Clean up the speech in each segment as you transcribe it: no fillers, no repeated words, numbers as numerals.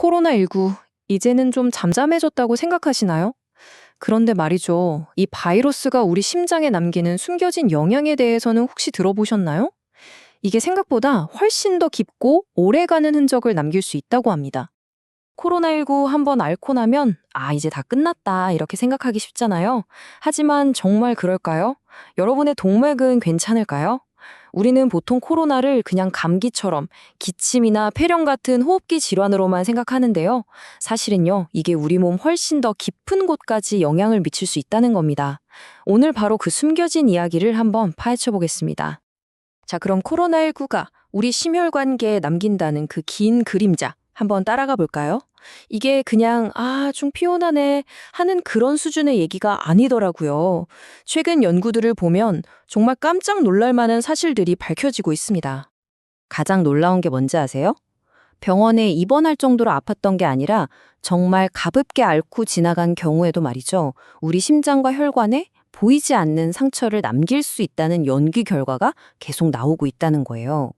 코로나19, 이제는 좀 잠잠해졌다고 생각하시나요? 그런데 말이죠. 이 바이러스가 우리 심장에 남기는 숨겨진 영향에 대해서는 혹시 들어보셨나요? 이게 생각보다 훨씬 더 깊고 오래가는 흔적을 남길 수 있다고 합니다. 코로나19 한번 앓고 나면, 이제 다 끝났다, 이렇게 생각하기 쉽잖아요. 하지만 정말 그럴까요? 여러분의 동맥은 괜찮을까요? 우리는 보통 코로나를 그냥 감기처럼 기침이나 폐렴 같은 호흡기 질환으로만 생각하는데요. 사실은요, 이게 우리 몸 훨씬 더 깊은 곳까지 영향을 미칠 수 있다는 겁니다. 오늘 바로 그 숨겨진 이야기를 한번 파헤쳐 보겠습니다. 자, 그럼 코로나19가 우리 심혈관계에 남긴다는 그 긴 그림자, 한번 따라가 볼까요? 이게 그냥, 좀 피곤하네 하는 그런 수준의 얘기가 아니더라고요. 최근 연구들을 보면 정말 깜짝 놀랄 만한 사실들이 밝혀지고 있습니다. 가장 놀라운 게 뭔지 아세요? 병원에 입원할 정도로 아팠던 게 아니라 정말 가볍게 앓고 지나간 경우에도 말이죠. 우리 심장과 혈관에 보이지 않는 상처를 남길 수 있다는 연구 결과가 계속 나오고 있다는 거예요.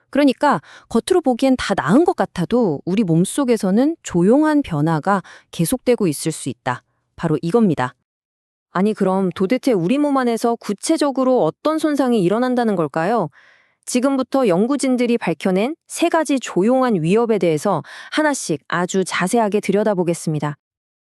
그러니까 겉으로 보기엔 다 나은 것 같아도 우리 몸속에서는 조용한 변화가 계속되고 있을 수 있다. 바로 이겁니다. 아니, 그럼 도대체 우리 몸 안에서 구체적으로 어떤 손상이 일어난다는 걸까요? 지금부터 연구진들이 밝혀낸 세 가지 조용한 위협에 대해서 하나씩 아주 자세하게 들여다보겠습니다.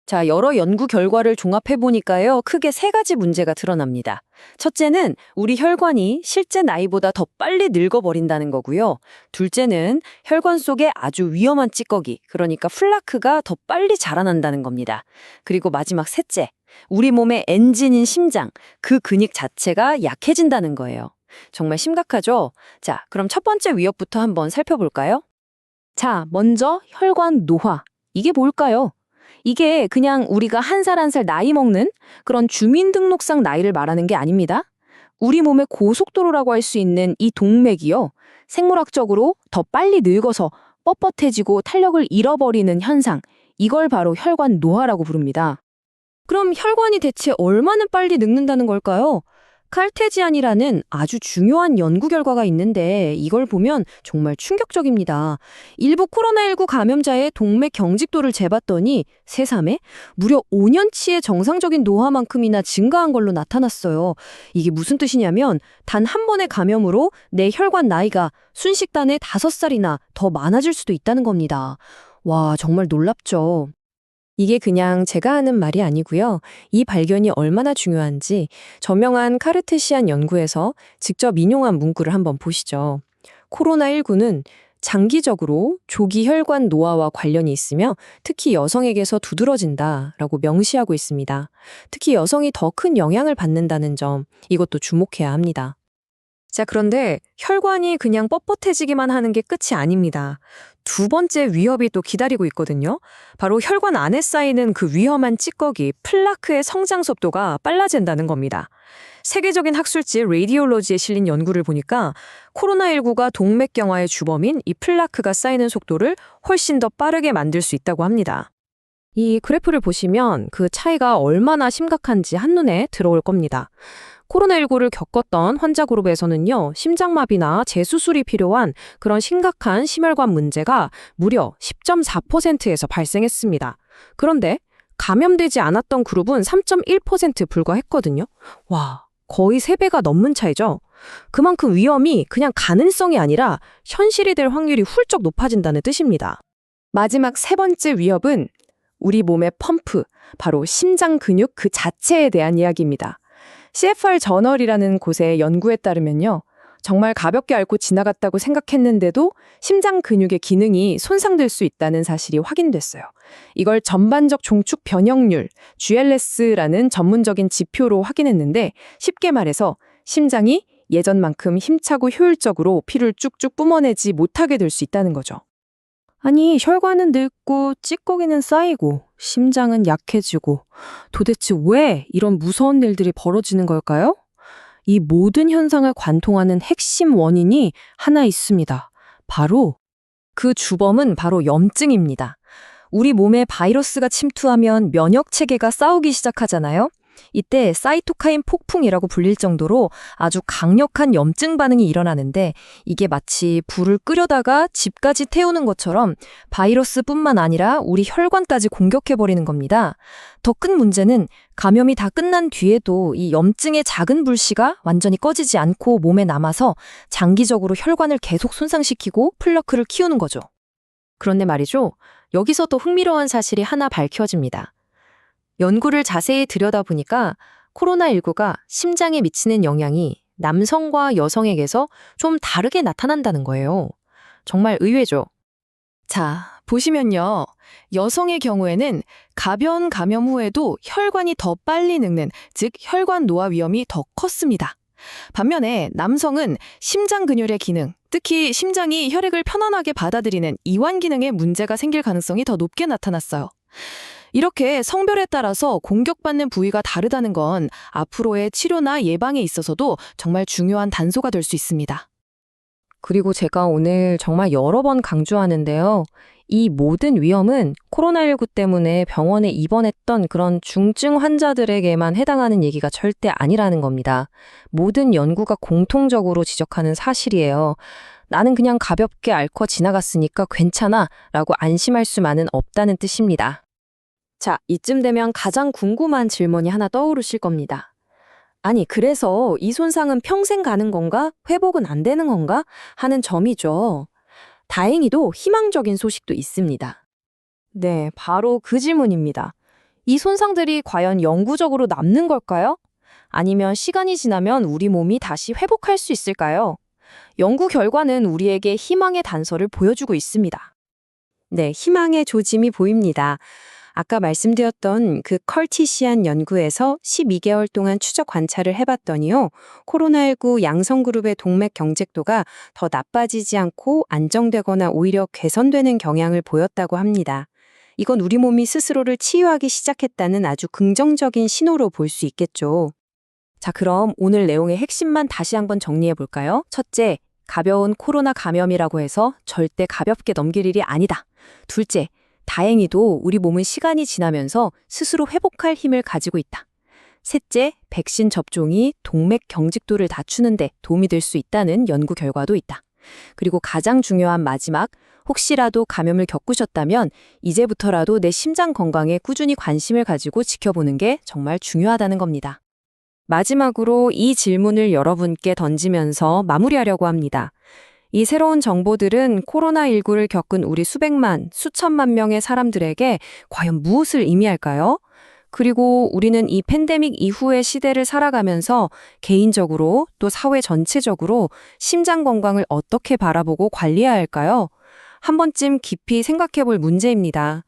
자, 여러 연구 결과를 종합해보니까요, 크게 세 가지 문제가 드러납니다. 첫째는 우리 혈관이 실제 나이보다 더 빨리 늙어버린다는 거고요. 둘째는 혈관 속에 아주 위험한 찌꺼기, 그러니까 플라크가 더 빨리 자라난다는 겁니다. 그리고 마지막 셋째, 우리 몸의 엔진인 심장, 그 근육 자체가 약해진다는 거예요. 정말 심각하죠? 자, 그럼 첫 번째 위협부터 한번 살펴볼까요? 자, 먼저 혈관 노화. 이게 뭘까요? 이게 그냥 우리가 한 살 한 살 나이 먹는 그런 주민등록상 나이를 말하는 게 아닙니다. 우리 몸의 고속도로라고 할 수 있는 이 동맥이요. 생물학적으로 더 빨리 늙어서 뻣뻣해지고 탄력을 잃어버리는 현상. 이걸 바로 혈관 노화라고 부릅니다. 그럼 혈관이 대체 얼마나 빨리 늙는다는 걸까요? 칼테지안이라는 아주 중요한 연구 결과가 있는데 이걸 보면 정말 충격적입니다. 일부 코로나19 감염자의 동맥 경직도를 재봤더니 새삼에 무려 5년치의 정상적인 노화만큼이나 증가한 걸로 나타났어요. 이게 무슨 뜻이냐면 단 한 번의 감염으로 내 혈관 나이가 순식간에 5살이나 더 많아질 수도 있다는 겁니다. 와, 정말 놀랍죠. 이게 그냥 제가 하는 말이 아니고요. 이 발견이 얼마나 중요한지 저명한 카르테시안 연구에서 직접 인용한 문구를 한번 보시죠. 코로나19는 장기적으로 조기 혈관 노화와 관련이 있으며 특히 여성에게서 두드러진다라고 명시하고 있습니다. 특히 여성이 더 큰 영향을 받는다는 점, 이것도 주목해야 합니다. 자, 그런데 혈관이 그냥 뻣뻣해지기만 하는 게 끝이 아닙니다. 두 번째 위협이 또 기다리고 있거든요. 바로 혈관 안에 쌓이는 그 위험한 찌꺼기, 플라크의 성장 속도가 빨라진다는 겁니다. 세계적인 학술지 레디올로지에 실린 연구를 보니까 코로나19가 동맥경화의 주범인 이 플라크가 쌓이는 속도를 훨씬 더 빠르게 만들 수 있다고 합니다. 이 그래프를 보시면 그 차이가 얼마나 심각한지 한눈에 들어올 겁니다. 코로나19를 겪었던 환자 그룹에서는요, 심장마비나 재수술이 필요한 그런 심각한 심혈관 문제가 무려 10.4%에서 발생했습니다. 그런데 감염되지 않았던 그룹은 3.1% 불과했거든요. 와, 거의 3배가 넘는 차이죠. 그만큼 위험이 그냥 가능성이 아니라 현실이 될 확률이 훌쩍 높아진다는 뜻입니다. 마지막 세 번째 위협은 우리 몸의 펌프, 바로 심장 근육 그 자체에 대한 이야기입니다. CFR 저널이라는 곳의 연구에 따르면요. 정말 가볍게 앓고 지나갔다고 생각했는데도 심장 근육의 기능이 손상될 수 있다는 사실이 확인됐어요. 이걸 전반적 종축 변형률, GLS라는 전문적인 지표로 확인했는데 쉽게 말해서 심장이 예전만큼 힘차고 효율적으로 피를 쭉쭉 뿜어내지 못하게 될 수 있다는 거죠. 아니, 혈관은 늙고 찌꺼기는 쌓이고 심장은 약해지고 도대체 왜 이런 무서운 일들이 벌어지는 걸까요? 이 모든 현상을 관통하는 핵심 원인이 하나 있습니다. 바로 그 주범은 바로 염증입니다. 우리 몸에 바이러스가 침투하면 면역 체계가 싸우기 시작하잖아요. 이때 사이토카인 폭풍이라고 불릴 정도로 아주 강력한 염증 반응이 일어나는데 이게 마치 불을 끄려다가 집까지 태우는 것처럼 바이러스뿐만 아니라 우리 혈관까지 공격해버리는 겁니다. 더 큰 문제는 감염이 다 끝난 뒤에도 이 염증의 작은 불씨가 완전히 꺼지지 않고 몸에 남아서 장기적으로 혈관을 계속 손상시키고 플러크를 키우는 거죠. 그런데 말이죠. 여기서 또 흥미로운 사실이 하나 밝혀집니다. 연구를 자세히 들여다보니까 코로나19가 심장에 미치는 영향이 남성과 여성에게서 좀 다르게 나타난다는 거예요. 정말 의외죠. 자, 보시면요. 여성의 경우에는 가벼운 감염 후에도 혈관이 더 빨리 늙는, 즉 혈관 노화 위험이 더 컸습니다. 반면에 남성은 심장 근육의 기능, 특히 심장이 혈액을 편안하게 받아들이는 이완 기능에 문제가 생길 가능성이 더 높게 나타났어요. 이렇게 성별에 따라서 공격받는 부위가 다르다는 건 앞으로의 치료나 예방에 있어서도 정말 중요한 단서가 될 수 있습니다. 그리고 제가 오늘 정말 여러 번 강조하는데요. 이 모든 위험은 코로나19 때문에 병원에 입원했던 그런 중증 환자들에게만 해당하는 얘기가 절대 아니라는 겁니다. 모든 연구가 공통적으로 지적하는 사실이에요. 나는 그냥 가볍게 앓고 지나갔으니까 괜찮아 라고 안심할 수만은 없다는 뜻입니다. 자, 이쯤 되면 가장 궁금한 질문이 하나 떠오르실 겁니다. 아니, 그래서 이 손상은 평생 가는 건가? 회복은 안 되는 건가? 하는 점이죠. 다행히도 희망적인 소식도 있습니다. 네, 바로 그 질문입니다. 이 손상들이 과연 영구적으로 남는 걸까요? 아니면 시간이 지나면 우리 몸이 다시 회복할 수 있을까요? 연구 결과는 우리에게 희망의 단서를 보여주고 있습니다. 네, 희망의 조짐이 보입니다. 아까 말씀드렸던 그 컬티시안 연구에서 12개월 동안 추적 관찰을 해봤더니요. 코로나19 양성그룹의 동맥 경직도가 더 나빠지지 않고 안정되거나 오히려 개선되는 경향을 보였다고 합니다. 이건 우리 몸이 스스로를 치유하기 시작했다는 아주 긍정적인 신호로 볼 수 있겠죠. 자, 그럼 오늘 내용의 핵심만 다시 한번 정리해 볼까요? 첫째, 가벼운 코로나 감염이라고 해서 절대 가볍게 넘길 일이 아니다. 둘째, 다행히도 우리 몸은 시간이 지나면서 스스로 회복할 힘을 가지고 있다. 셋째, 백신 접종이 동맥 경직도를 낮추는 데 도움이 될 수 있다는 연구 결과도 있다. 그리고 가장 중요한 마지막, 혹시라도 감염을 겪으셨다면 이제부터라도 내 심장 건강에 꾸준히 관심을 가지고 지켜보는 게 정말 중요하다는 겁니다. 마지막으로 이 질문을 여러분께 던지면서 마무리하려고 합니다. 이 새로운 정보들은 코로나19를 겪은 우리 수백만, 수천만 명의 사람들에게 과연 무엇을 의미할까요? 그리고 우리는 이 팬데믹 이후의 시대를 살아가면서 개인적으로 또 사회 전체적으로 심장 건강을 어떻게 바라보고 관리해야 할까요? 한 번쯤 깊이 생각해 볼 문제입니다.